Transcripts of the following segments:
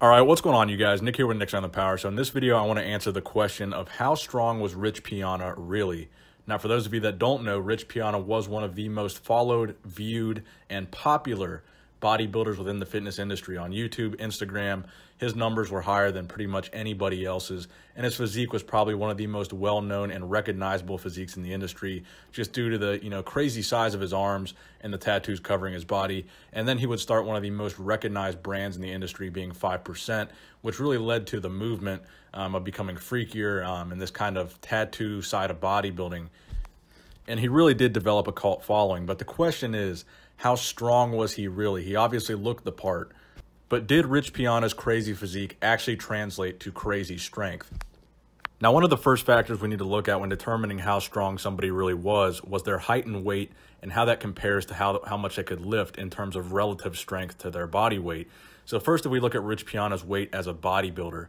All right, what's going on, you guys? Nick here with Nick's on the Power. So in this video, I want to answer the question of how strong was Rich Piana really? Now, for those of you that don't know, Rich Piana was one of the most followed, viewed, and popular bodybuilders within the fitness industry on YouTube, Instagram. His numbers were higher than pretty much anybody else's, and his physique was probably one of the most well-known and recognizable physiques in the industry, just due to the crazy size of his arms and the tattoos covering his body. And then he would start one of the most recognized brands in the industry, being 5%, which really led to the movement of becoming freakier and this kind of tattoo side of bodybuilding. And he really did develop a cult following. But the question is, how strong was he really? He obviously looked the part, but did Rich Piana's crazy physique actually translate to crazy strength? Now, one of the first factors we need to look at when determining how strong somebody really was their height and weight, and how that compares to how much they could lift in terms of relative strength to their body weight. So first, if we look at Rich Piana's weight as a bodybuilder.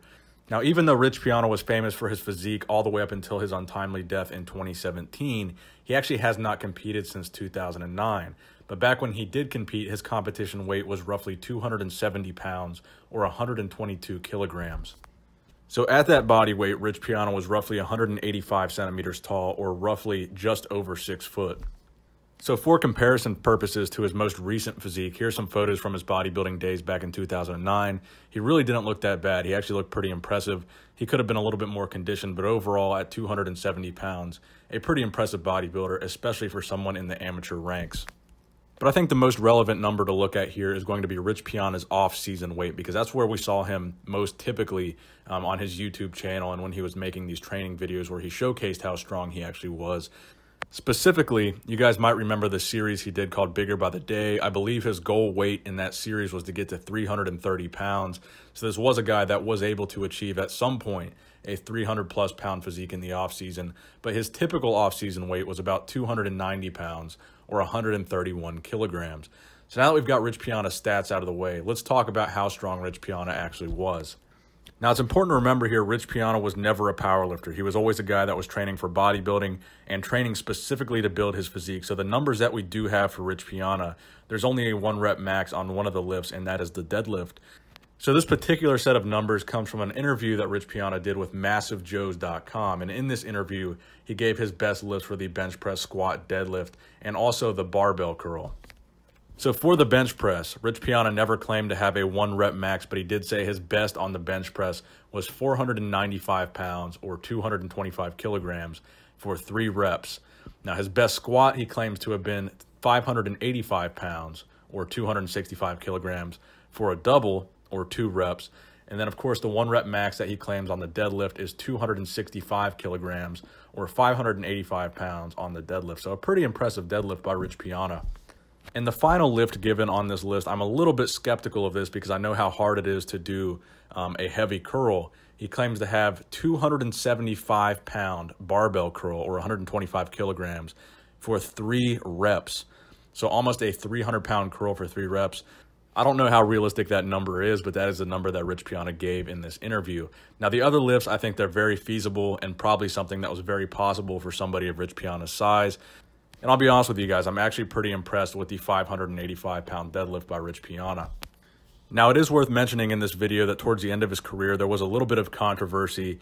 Now, even though Rich Piana was famous for his physique all the way up until his untimely death in 2017, he actually has not competed since 2009. But back when he did compete, his competition weight was roughly 270 pounds or 122 kilograms. So at that body weight, Rich Piana was roughly 185 centimeters tall, or roughly just over 6 foot. So for comparison purposes to his most recent physique, here's some photos from his bodybuilding days back in 2009. He really didn't look that bad. He actually looked pretty impressive. He could have been a little bit more conditioned, but overall at 270 pounds, a pretty impressive bodybuilder, especially for someone in the amateur ranks. But I think the most relevant number to look at here is going to be Rich Piana's off-season weight, because that's where we saw him most typically on his YouTube channel and when he was making these training videos where he showcased how strong he actually was. Specifically, you guys might remember the series he did called Bigger by the Day. I believe his goal weight in that series was to get to 330 pounds. So this was a guy that was able to achieve at some point a 300 plus pound physique in the off season, but his typical off season weight was about 290 pounds or 131 kilograms. So now that we've got Rich Piana's stats out of the way, let's talk about how strong Rich Piana actually was. Now, it's important to remember here, Rich Piana was never a powerlifter. He was always a guy that was training for bodybuilding and training specifically to build his physique. So the numbers that we do have for Rich Piana, there's only a 1 rep max on one of the lifts, and that is the deadlift. So this particular set of numbers comes from an interview that Rich Piana did with MassiveJoes.com. And in this interview, he gave his best lifts for the bench press, squat, deadlift, and also the barbell curl. So for the bench press, Rich Piana never claimed to have a 1 rep max, but he did say his best on the bench press was 495 pounds or 225 kilograms for 3 reps. Now his best squat, he claims to have been 585 pounds or 265 kilograms for a double or 2 reps. And then of course the 1 rep max that he claims on the deadlift is 265 kilograms or 585 pounds on the deadlift. So a pretty impressive deadlift by Rich Piana. And the final lift given on this list, I'm a little bit skeptical of this because I know how hard it is to do a heavy curl. He claims to have 275 pound barbell curl or 125 kilograms for 3 reps. So almost a 300 pound curl for 3 reps. I don't know how realistic that number is, but that is the number that Rich Piana gave in this interview. Now, the other lifts, I think they're very feasible and probably something that was very possible for somebody of Rich Piana's size. And I'll be honest with you guys, I'm actually pretty impressed with the 585 pound deadlift by Rich Piana. Now, it is worth mentioning in this video that towards the end of his career, there was a little bit of controversy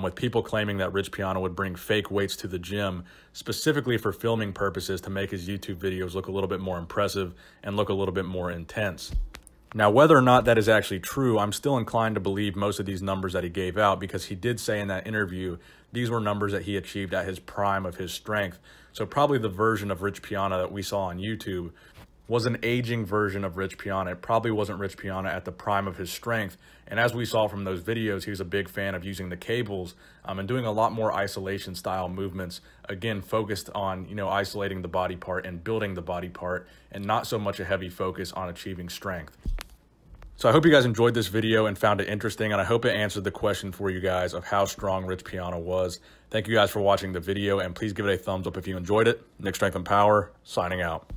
with people claiming that Rich Piana would bring fake weights to the gym, specifically for filming purposes to make his YouTube videos look a little bit more impressive and look a little bit more intense. Now, whether or not that is actually true, I'm still inclined to believe most of these numbers that he gave out, because he did say in that interview these were numbers that he achieved at his prime of his strength. So probably the version of Rich Piana that we saw on YouTube was an aging version of Rich Piana. It probably wasn't Rich Piana at the prime of his strength. And as we saw from those videos, he was a big fan of using the cables and doing a lot more isolation style movements, again, focused on, isolating the body part and building the body part, and not so much a heavy focus on achieving strength. So I hope you guys enjoyed this video and found it interesting, and I hope it answered the question for you guys of how strong Rich Piana was. Thank you guys for watching the video, and please give it a thumbs up if you enjoyed it. Nick Strength and Power, signing out.